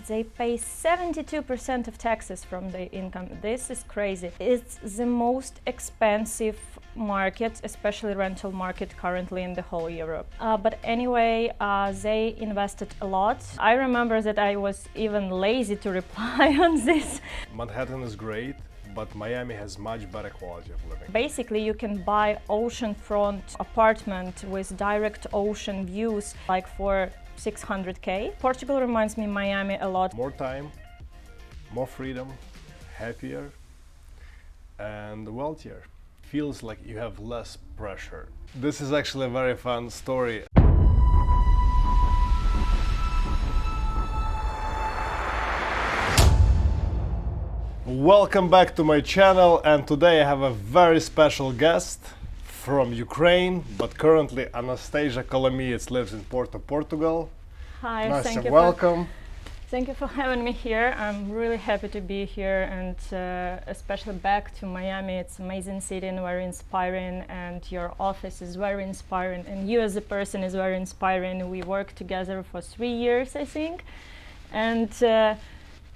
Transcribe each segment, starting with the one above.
they pay 72% of taxes from their income. This is crazy. It's the most expensive market, especially rental market currently in the whole Europe. But anyway, they invested a lot. I remember that I was even lazy to reply on this. Manhattan is great, but Miami has much better quality of living. Basically, you can buy oceanfront apartment with direct ocean views, like for 600K. Portugal reminds me Miami a lot. More time, more freedom, happier, and wealthier. Feels like you have less pressure. This is actually a very fun story. Welcome back to my channel, and today I have a very special guest from Ukraine, but currently Anastasia Kolomiets lives in North of Portugal. Hi, Anastasia, welcome. Thank you for having me here. I'm really happy to be here, and especially back to Miami. It's an amazing city and very inspiring, and your office is very inspiring, and you as a person is very inspiring. We worked together for 3 years, I think, and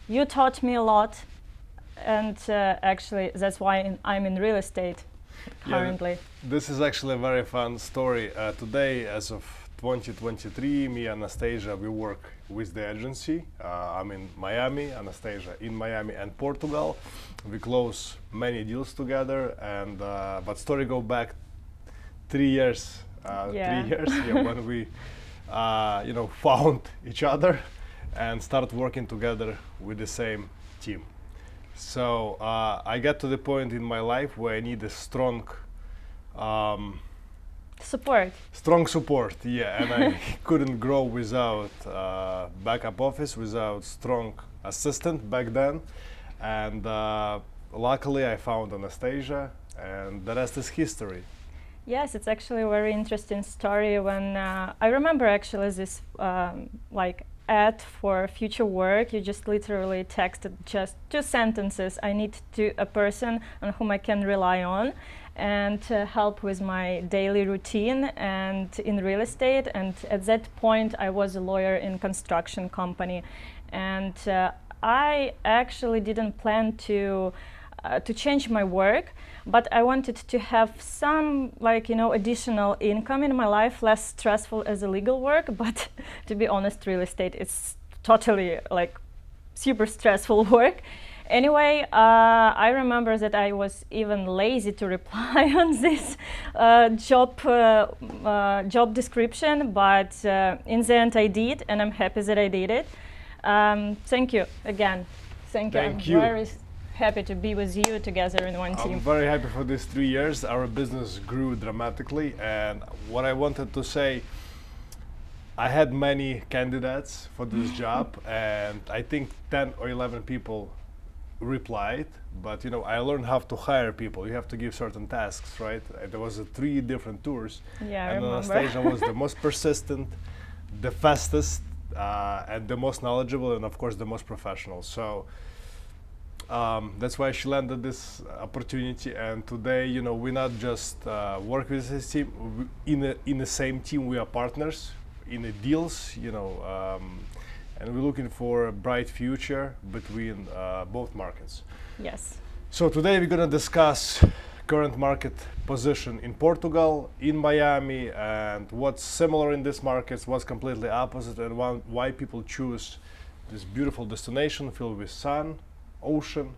you taught me a lot, and actually that's why I'm in real estate currently. Yeah, this is actually a very fun story. Today, as of 2023, me and Anastasia, we work with the agency. I'm in Miami, Anastasia in Miami and Portugal. We close many deals together, and but story go back 3 years. Yeah. 3 years, yeah, when we found each other and started working together with the same team. So I got to the point in my life where I need a strong Strong support, yeah, and I couldn't grow without backup office, without strong assistant back then, and luckily I found Anastasia, and the rest is history. Yes, it's actually a very interesting story. When I remember actually this ad for future work, you just literally texted just 2 sentences. I need a person on whom I can rely on and help with my daily routine and in real estate. And at that point I was a lawyer in construction company, and I actually didn't plan to change my work, but I wanted to have some additional income in my life, less stressful as a legal work. But to be honest, real estate is totally super stressful work. Anyway, I remember that I was even lazy to reply on this job description, but in the end I did, and I'm happy that I did it. Thank you again. Thank you. I'm very happy to be with you together in one team. I'm very happy for these 3 years. Our business grew dramatically, and what I wanted to say, I had many candidates for this job, and I think 10 or 11 people replied, but I learned how to hire people. You have to give certain tasks, right? There was 3 different tours. Yeah, and I Anastasia was the most persistent, the fastest, and the most knowledgeable, and of course the most professional. So that's why she landed this opportunity. And today, we not just work with this team in the same team. We are partners in the deals, and we're looking for a bright future between both markets. Yes. So today we're going to discuss current market position in Portugal, in Miami, and what's similar in these markets, what's completely opposite, and why people choose this beautiful destination filled with sun, ocean,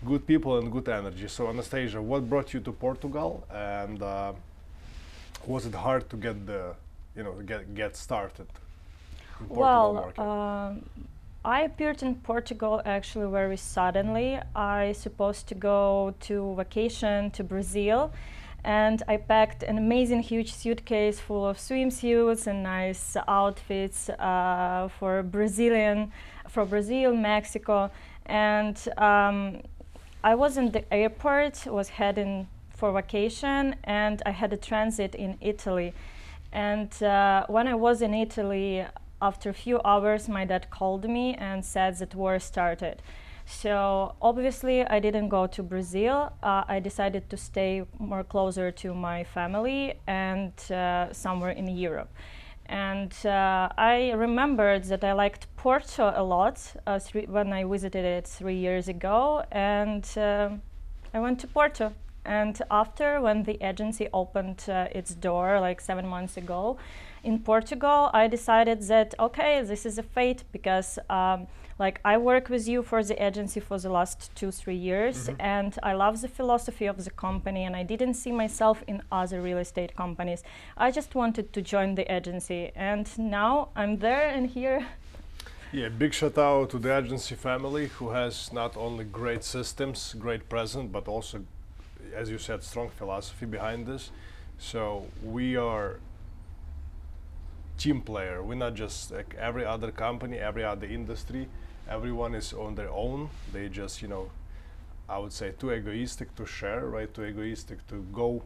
good people, and good energy. So Anastasia, what brought you to Portugal, and was it hard to get started? Well, I appeared in Portugal actually very suddenly. I supposed to go to vacation to Brazil, and I packed an amazing huge suitcase full of swimsuits and nice outfits for Brazil, Mexico, and I was in the airport, was heading for vacation, and I had a transit in Italy. And when I was in Italy, after a few hours, my dad called me and said that war started. So obviously I didn't go to Brazil. I decided to stay more closer to my family and somewhere in Europe. And I remembered that I liked Porto a lot when I visited it 3 years ago, and I went to Porto. And after, when the agency opened its door like 7 months ago in Portugal, I decided that, okay, this is a fate, because like I work with you for the agency for the last 2-3 years, and I love the philosophy of the company, and I didn't see myself in other real estate companies. I just wanted to join the agency, and now I'm there and here. Yeah, big shout out to the agency family, who has not only great systems, great presence, but also, as you said, strong philosophy behind this. So we are team player. We're not just like every other company, every other industry. Everyone is on their own. They just, I would say, too egoistic to share, right? Too egoistic to go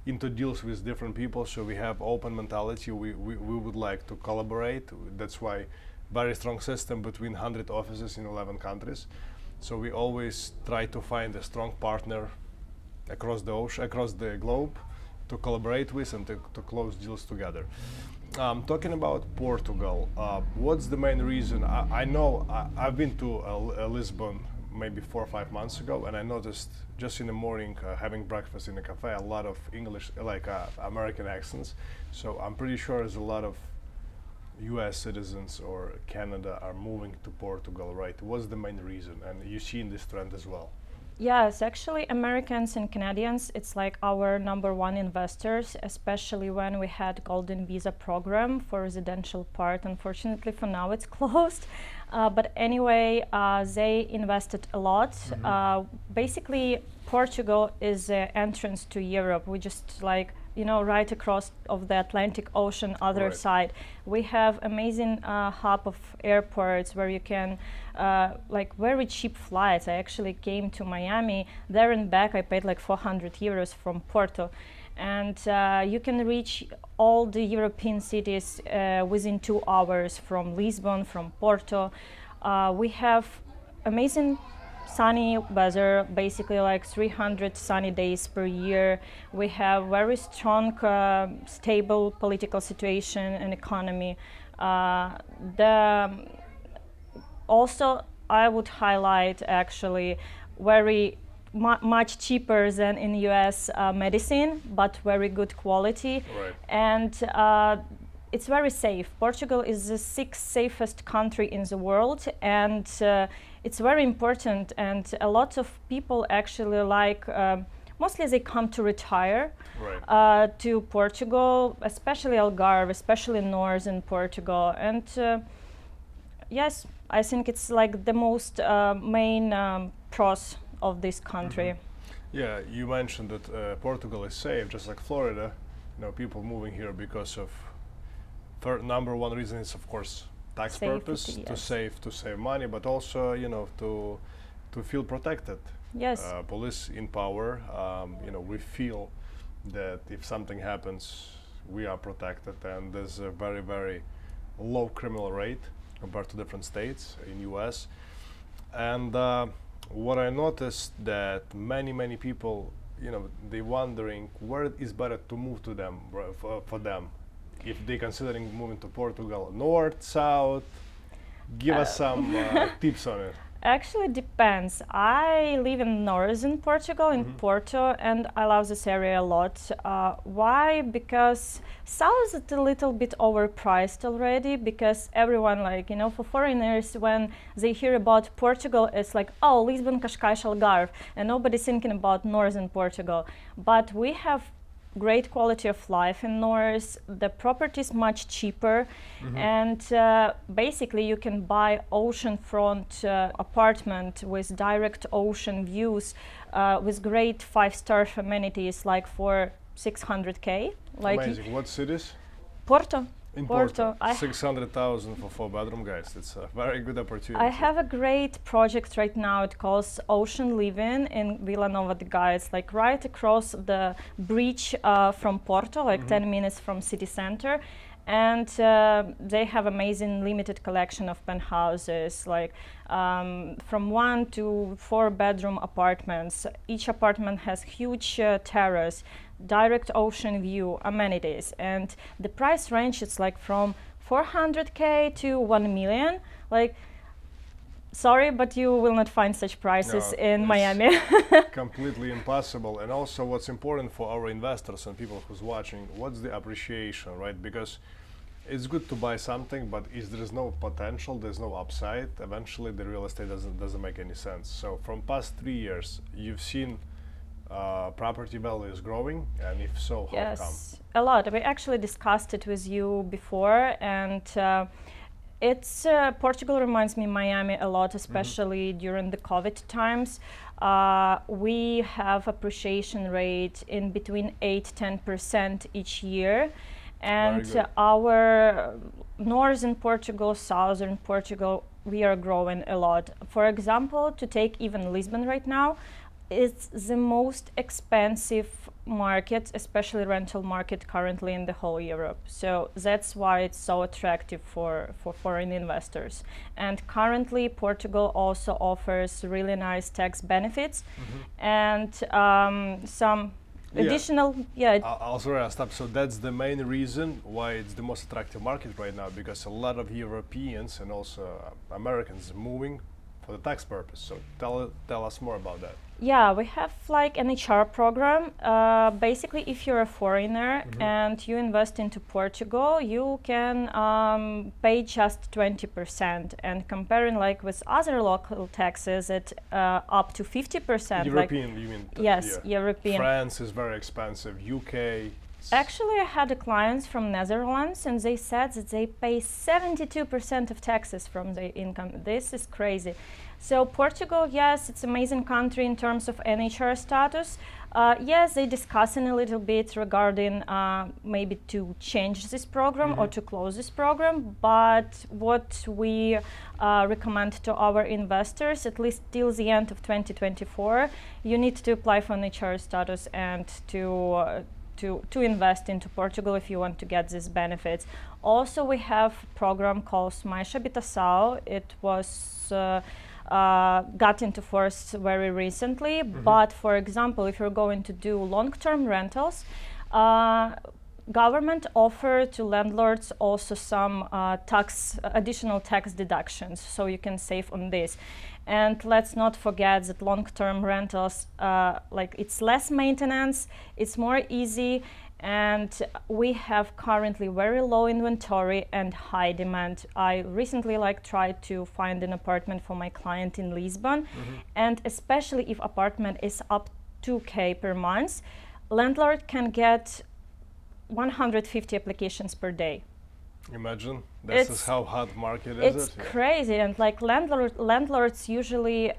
into deals with different people. So we have open mentality. We would like to collaborate. That's why very strong system between 100 offices in 11 countries. So we always try to find a strong partner across the ocean, across the globe, to collaborate with and to close deals together. Talking about Portugal, what's the main reason? I know I've been to Lisbon maybe 4 or 5 months ago, and I noticed just in the morning having breakfast in a cafe a lot of English, like American accents. So I'm pretty sure there's a lot of US citizens or Canada are moving to Portugal, right? What's the main reason? And you see in this trend as well? Yes, actually, Americans and Canadians, it's like our #1 investors, especially when we had Golden Visa program for residential part. Unfortunately, for now, it's closed. But anyway, they invested a lot. Basically, Portugal is the entrance to Europe. We just like, right across of the Atlantic Ocean, other side. We have amazing hub of airports where you can, like very cheap flights. I actually came to Miami, there and back I paid like 400 euros from Porto. And you can reach all the European cities within 2 hours from Lisbon, from Porto. We have amazing sunny weather, basically like 300 sunny days per year. We have very strong, stable political situation and economy. Also, I would highlight actually very much cheaper than in US medicine, but very good quality. Right. And it's very safe. Portugal is the 6th safest country in the world, and it's very important. And a lot of people actually like, mostly they come to retire to Portugal, especially Algarve, especially northern Portugal. And yes, I think it's like the most main pros of this country. Yeah, you mentioned that Portugal is safe, just like Florida. People moving here because of #1 reason is, of course, tax Safety, purpose, yes. to save money, but also to feel protected. Yes. Police in power. We feel that if something happens, we are protected, and there's a very, very low criminal rate compared to different states in US. And what I noticed that many people, they wondering where is better to move to them for them, if they considering moving to Portugal, north, south. Give us some tips on it. Actually depends. I live in northern Portugal, in Porto, and I love this area a lot. Why? Because south is a little bit overpriced already, because everyone, like, for foreigners, when they hear about Portugal, it's like, oh, Lisbon, Cascais, Algarve, and nobody's thinking about northern Portugal. But we have great quality of life in north. The property is much cheaper, and basically you can buy oceanfront apartment with direct ocean views, with great 5-star amenities, like for 600K. Like amazing. What cities? Porto. In Porto. 600,000 for 4-bedroom, guys. It's a very good opportunity. I have a great project right now. It calls Ocean Living in Vila Nova de Gaia. It's like right across the bridge from Porto, like 10 minutes from city center. And they have amazing limited collection of penthouses, like from 1 to 4-bedroom apartments. Each apartment has huge terrace. direct ocean view, amenities, and the price range is like from 400K to 1 million. Like, sorry, but you will not find such prices in Miami. Completely impossible. And also what's important for our investors and people who's watching, what's the appreciation, right? Because it's good to buy something, but if there's no potential, there's no upside, eventually the real estate doesn't make any sense. So from past 3 years, you've seen property values growing, and if so, how come? Yes, a lot. We actually discussed it with you before, and it's Portugal reminds me Miami a lot, especially during the COVID times. We have appreciation rate in between 8-10% each year, and our northern Portugal, southern Portugal, we are growing a lot. For example, to take even Lisbon right now, it's the most expensive market, especially rental market currently in the whole Europe. So that's why it's so attractive for foreign investors. And currently Portugal also offers really nice tax benefits and some additional, I'll stop. So that's the main reason why it's the most attractive market right now, because a lot of Europeans and also Americans moving for the tax purpose. So tell us more about that. Yeah, we have like an HR program. Basically, if you're a foreigner and you invest into Portugal, you can pay just 20%. And comparing like with other local taxes at up to 50%. European, you mean? Yes, European. France is very expensive. UK. Actually, I had a clients from Netherlands, and they said that they pay 72% of taxes from their income. This is crazy. So Portugal, yes, it's an amazing country in terms of NHR status. Yes, they discussing a little bit regarding maybe to change this program or to close this program. But what we recommend to our investors, at least till the end of 2024, you need to apply for NHR status and to invest into Portugal if you want to get these benefits. Also, we have a program called Mais Habitação. It was got into force very recently, but for example, if you're going to do long-term rentals, government offer to landlords also some additional tax deductions, so you can save on this. And let's not forget that long-term rentals, like it's less maintenance, it's more easy, and we have currently very low inventory and high demand. I recently tried to find an apartment for my client in Lisbon, and especially if apartment is up 2K per month, landlord can get 150 applications per day. Imagine, this is how hot market is. It's crazy, and like landlords usually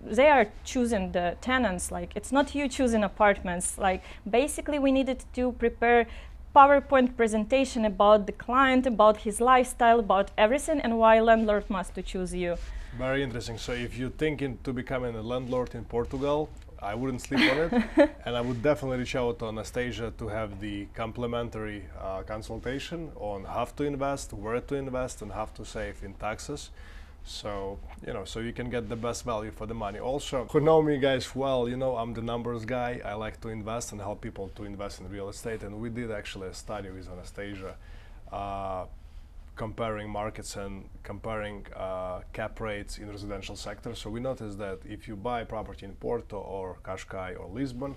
they are choosing the tenants. Like it's not you choosing apartments. Like basically, we needed to prepare PowerPoint presentation about the client, about his lifestyle, about everything, and why landlord must to choose you. Very interesting. So if you're thinking to becoming a landlord in Portugal, I wouldn't sleep on it, and I would definitely reach out to Anastasia to have the complimentary consultation on how to invest, where to invest, and how to save in taxes. So, so you can get the best value for the money. Also, who know me guys well, I'm the numbers guy. I like to invest and help people to invest in real estate, and we did actually a study with Anastasia comparing markets and comparing cap rates in residential sector. So we noticed that if you buy property in Porto or Cascais or Lisbon,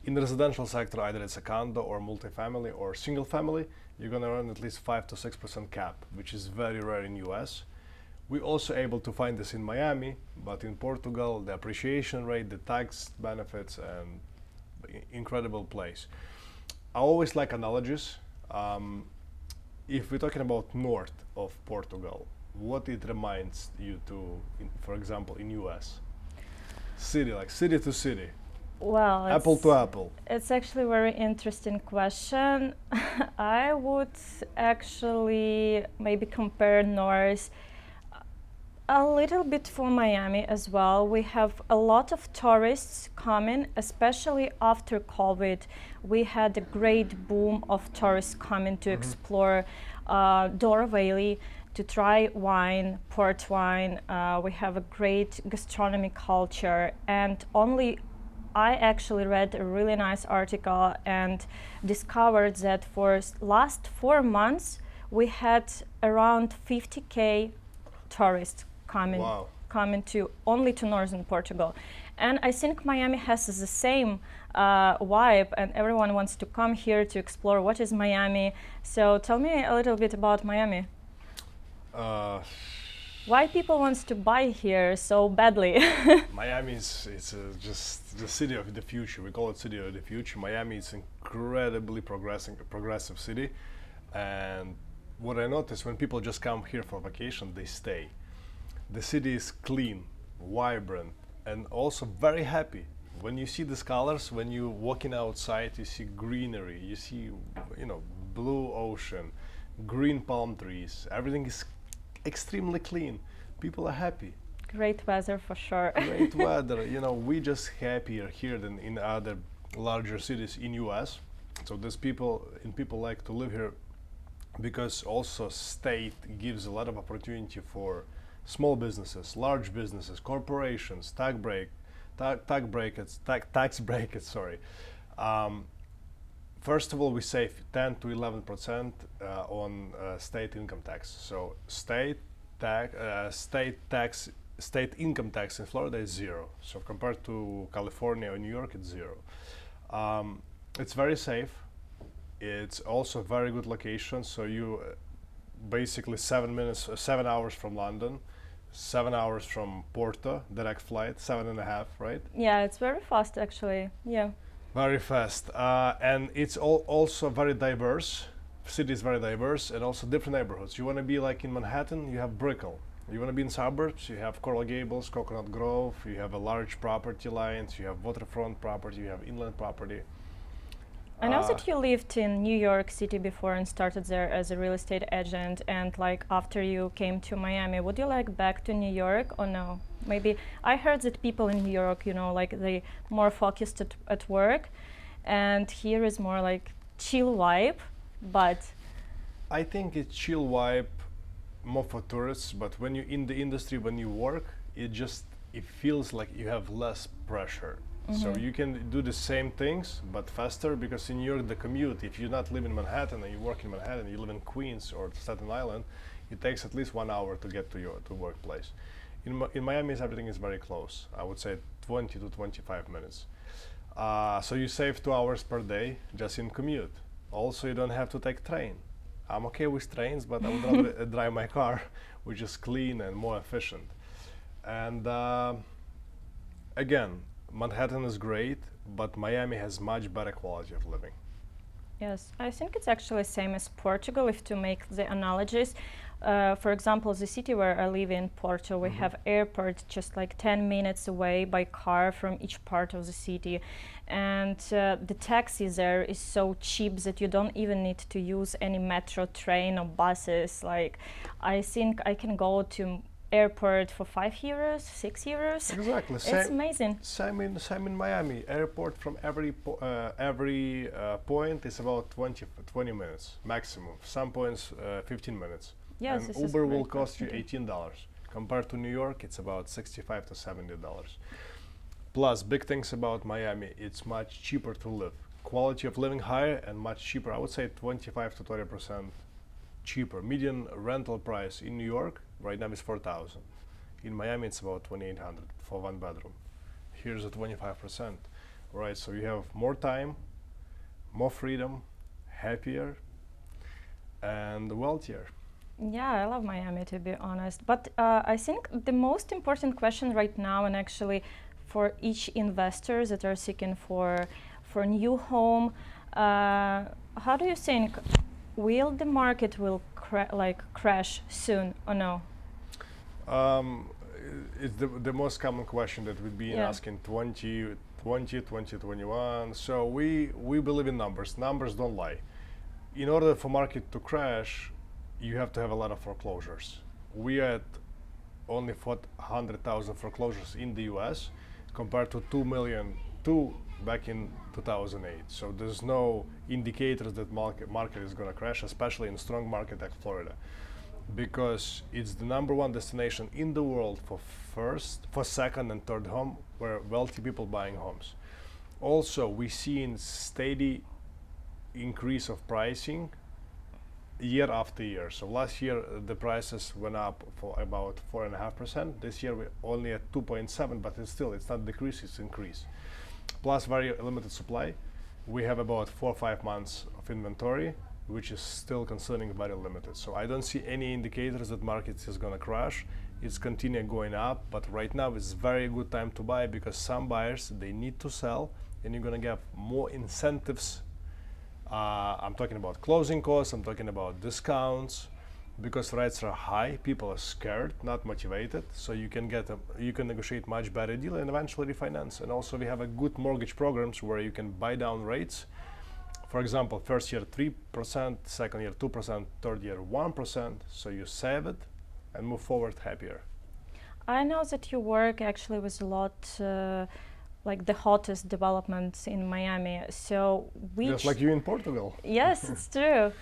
in the residential sector, either it's a condo or multifamily or single family, you're going to earn at least 5 to 6% cap, which is very rare in US. We're also able to find this in Miami, but in Portugal, the appreciation rate, the tax benefits, and incredible place. I always like analogies. If we're talking about north of Portugal, what it reminds you to, for example, in US? City, like city to city. Well, apple to apple. It's actually a very interesting question. I would actually maybe compare north a little bit for Miami as well. We have a lot of tourists coming, especially after COVID. We had a great boom of tourists coming to explore Douro Valley, to try wine, port wine. We have a great gastronomy culture, and only I actually read a really nice article and discovered that for last 4 months we had around 50K tourists coming Wow. coming to only to northern Portugal. And I think Miami has the same vibe, and everyone wants to come here to explore what is Miami. So tell me a little bit about Miami. Uh, Why people wants to buy here so badly? Miami is just the city of the future. We call it city of the future. Miami is incredibly progressive city, and what I notice when people just come here for vacation, they stay. The city is clean, vibrant, and also very happy. When you see these colors, when you walking outside, you see greenery, you see, blue ocean, green palm trees. Everything is extremely clean. People are happy. Great weather for sure. Great weather. We just happier here than in other larger cities in US. So there's people like to live here because also state gives a lot of opportunity for small businesses, large businesses, corporations, tax brackets. Sorry. First of all, we save 10 to 11% on state income tax. So state income tax in Florida is zero. So compared to California or New York, it's zero. It's very safe. It's also a very good location. So you basically 7 hours from London, 7 hours from Porto, direct flight, 7.5, right? Yeah, it's very fast actually. Yeah. Very fast, and it's also very diverse. City is very diverse, and also different neighborhoods. You want to be like in Manhattan, you have Brickell. You want to be in suburbs, you have Coral Gables, Coconut Grove. You have a large property lines. You have waterfront property. You have inland property. I know that you lived in New York City before and started there as a real estate agent, and like after you came to Miami, would you like back to New York or no? Maybe I heard that people in New York, like they more focused at work, and here is more like chill vibe, but I think it's chill vibe more for tourists, but when you're in the industry, when you work, it feels like you have less pressure. So you can do the same things but faster, because in New York the commute, if you not live in Manhattan and you work in Manhattan, you live in Queens or Staten Island, it takes at least 1 hour to get to your workplace. In Miami, everything is very close. I would say 20 to 25 minutes. So you save 2 hours per day just in commute. Also, you don't have to take train. I'm okay with trains, but I would rather drive my car, which is clean and more efficient. And again, Manhattan is great, but Miami has much better quality of living. yes, I think it's actually same as Portugal, if to make the analogies. For example, the city where I live in, Porto, we have airport just like 10 minutes away by car from each part of the city. And the taxi there is so cheap that you don't even need to use any metro, train or buses. Like, I think I can go to airport for €5, €6. Exactly. It's amazing. Same in Miami. Airport from every point is about 20 minutes maximum. Some points 15 minutes. Yes, and this is Uber will great cost you facility. $18. Compared to New York, it's about $65 to $70. Plus, big things about Miami, it's much cheaper to live. Quality of living higher and much cheaper. I would say 25 to 30% cheaper. Median rental price in New York right now is $4,000. In Miami, it's about $2,800 for one bedroom. Here's a 25%. Right, so you have more time, more freedom, happier, and wealthier. Yeah, I love Miami, to be honest. But I think the most important question right now, and actually for each investor that are seeking for new home, how do you think, will the market will crash soon or no? It's the most common question that we've been asking 2021. So we believe in numbers. Numbers don't lie. In order for market to crash, you have to have a lot of foreclosures. We are at only 400,000 foreclosures in the US compared to 2 million back in 2008. So there's no indicators that market is going to crash, especially in a strong market like Florida, because it's the #1 destination in the world for second and third home, where wealthy people buying homes. Also, we seen steady increase of pricing year after year. So last year the prices went up for about 4.5%. This year we're only at 2.7, but it's not decrease, it's increase. Plus very limited supply. We have about 4 or 5 months of inventory, which is still concerning very limited. So I don't see any indicators that market is gonna crash. It's continuing going up, but right now it's very good time to buy because some buyers, they need to sell and you're gonna get more incentives. I'm talking about closing costs, I'm talking about discounts. Because rates are high, people are scared, not motivated, so you can negotiate much better deal and eventually refinance. And also we have a good mortgage programs where you can buy down rates. For example, first year 3%, second year 2%, third year 1%, so you save it and move forward happier. I know that you work actually with a lot like the hottest developments in Miami. So Just like you in Portugal. Yes, it's true.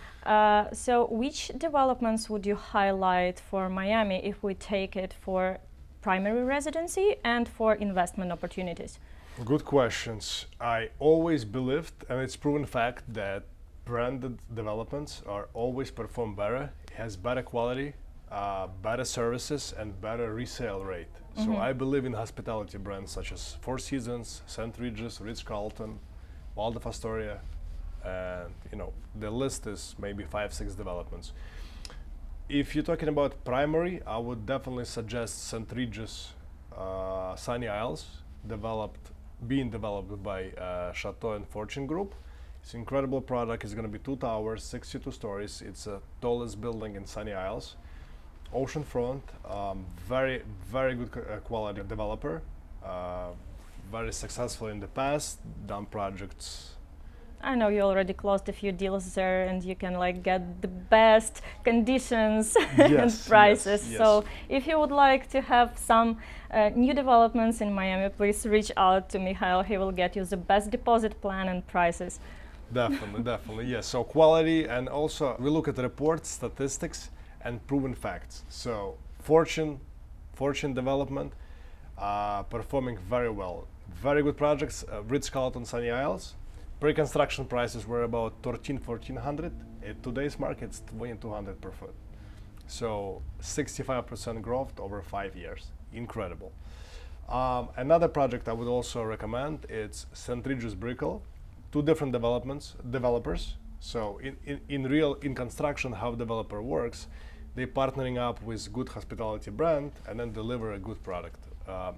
So which developments would you highlight for Miami if we take it for primary residency and for investment opportunities? Good questions. I always believed, and it's proven fact, that branded developments are always perform better, has better quality, better services and better resale rate. So I believe in hospitality brands such as Four Seasons, St. Regis, Ritz-Carlton, Waldorf Astoria, and the list is maybe 5-6 developments. If you're talking about primary, I would definitely suggest St. Regis Sunny Isles, being developed by Chateau and Fortune Group. It's an incredible product. It's going to be 2 towers, 62 stories. It's the tallest building in Sunny Isles. Oceanfront, very good quality developer, very successful in the past, done projects. I know you already closed a few deals there and you can get the best conditions and prices. Yes. So if you would like to have some new developments in Miami, please reach out to Mikhail. He will get you the best deposit plan and prices. Definitely, yes. So quality, and also we look at reports, statistics, and proven facts. So Fortune Development performing very well. Very good projects. Ritz-Carlton Sunny Isles. Pre-construction prices were about $1,400. At today's market, it's $2,200 per foot. So 65% growth over 5 years. Incredible. Another project I would also recommend, it's St. Regis Brickell. 2 different developers. So in construction, how developer works, they partnering up with good hospitality brand and then deliver a good product.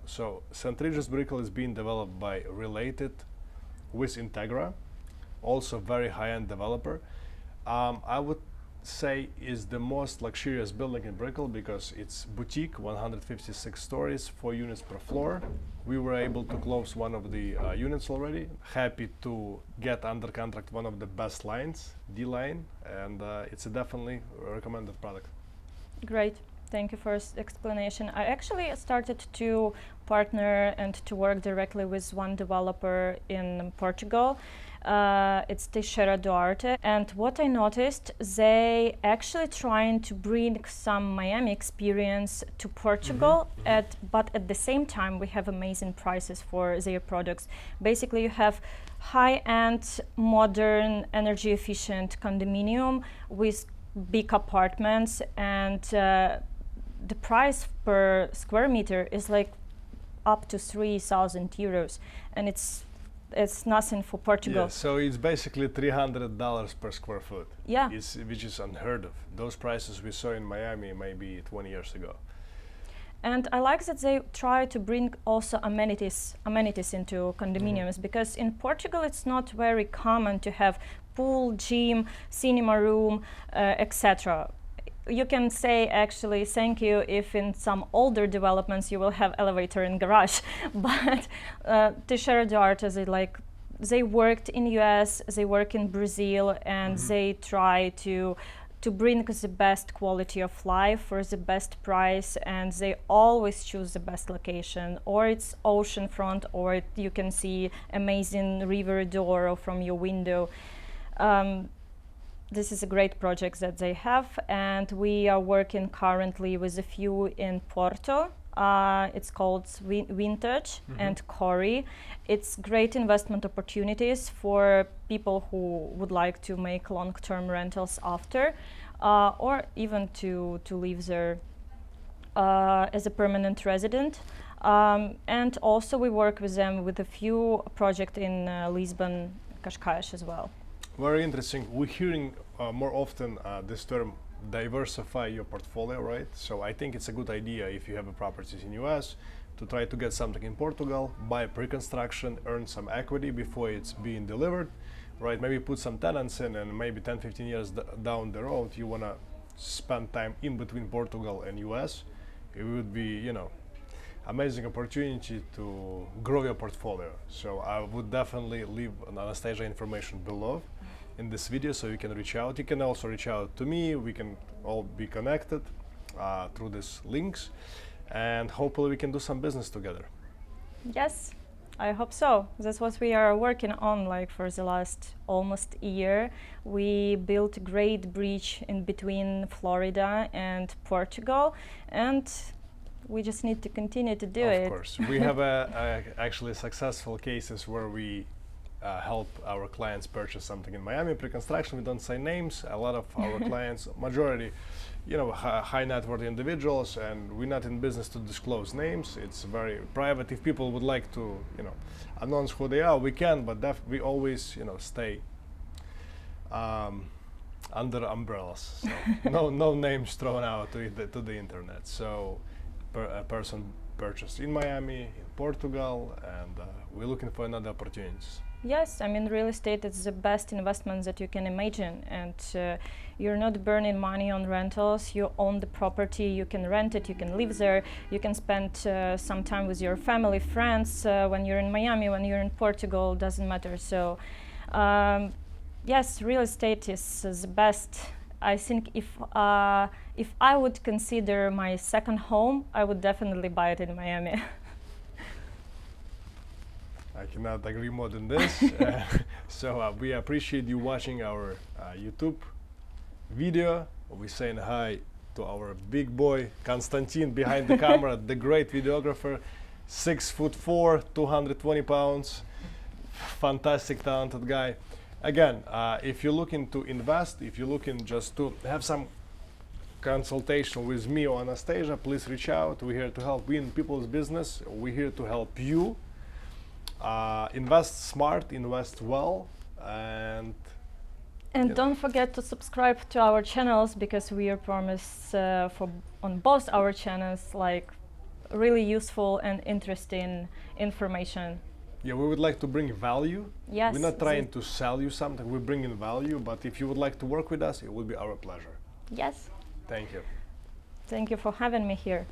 So St. Regis Brickell is being developed by Related with Integra, also very high-end developer. I would say is the most luxurious building in Brickell because it's boutique, 156 stories, 4 units per floor. We were able to close one of the units already. Happy to get under contract one of the best lines, D line, and it's a definitely recommended product. Great. Thank you for explanation. I actually started to partner and to work directly with one developer in Portugal. It's Teixeira Duarte, and what I noticed, they actually trying to bring some Miami experience to Portugal, but at the same time we have amazing prices for their products. Basically you have high-end, modern, energy-efficient condominium with big apartments, and the price per square meter is up to 3,000 euros, and it's nothing for Portugal. Yeah, so it's basically $300 per square foot. Yeah. Which is unheard of. Those prices we saw in Miami maybe 20 years ago. And I like that they try to bring also amenities into condominiums, because in Portugal it's not very common to have pool, gym, cinema room, etc. You can say actually thank you if in some older developments you will have elevator and garage, but Teixeira Duarte, they worked in US, they work in Brazil, and they try to bring the best quality of life for the best price, and they always choose the best location, or it's oceanfront, or you can see amazing river Douro from your window. This is a great project that they have, and we are working currently with a few in Porto, It's called Vintage and Corey. It's great investment opportunities for people who would like to make long-term rentals after, or even to live there as a permanent resident. And also we work with them with a few projects in Lisbon, Cascais as well. Very interesting. We're hearing more often this term, diversify your portfolio, right? So I think it's a good idea if you have a properties in US to try to get something in Portugal, buy pre-construction, earn some equity before it's being delivered, right? Maybe put some tenants in, and maybe 10-15 years down the road you want to spend time in between Portugal and US. It would be, you know, amazing opportunity to grow your portfolio. So I would definitely leave an Anastasia information below in this video so you can reach out. You can also reach out to me. We can all be connected through these links, and hopefully we can do some business together. Yes, I hope so. That's what we are working on, like for the last almost year. We built a great bridge in between Florida and Portugal, and we just need to continue to do it. Of course. We have actually successful cases where we help our clients purchase something in Miami pre-construction. We don't say names. A lot of our clients, majority, you know, high net worth individuals, and we're not in business to disclose names. It's very private. If people would like to, you know, announce who they are, we can, but we always, you know, stay under umbrellas. So no names thrown out to the internet. So a person purchased in Miami, in Portugal, and we're looking for another opportunities. Yes, I mean, real estate is the best investment that you can imagine, and you're not burning money on rentals. You own the property, you can rent it, you can live there, you can spend some time with your family, friends, when you're in Miami, when you're in Portugal, doesn't matter. So yes, real estate is the best. I think if I would consider my second home, I would definitely buy it in Miami. I cannot agree more than this. So we appreciate you watching our YouTube video. We're saying hi to our big boy Konstantin behind the camera, the great videographer, 6'4", 220 pounds, fantastic, talented guy. Again, if you're looking to invest, if you're looking just to have some consultation with me or Anastasia, please reach out. We're here to help. We're in people's business. We're here to help you. Invest smart, invest well, and don't forget to subscribe to our channels, because we promise on both our channels like really useful and interesting information. Yeah, we would like to bring value. Yes. We're not trying to sell you something, we're bringing value, but if you would like to work with us, it would be our pleasure. Yes. Thank you. Thank you for having me here.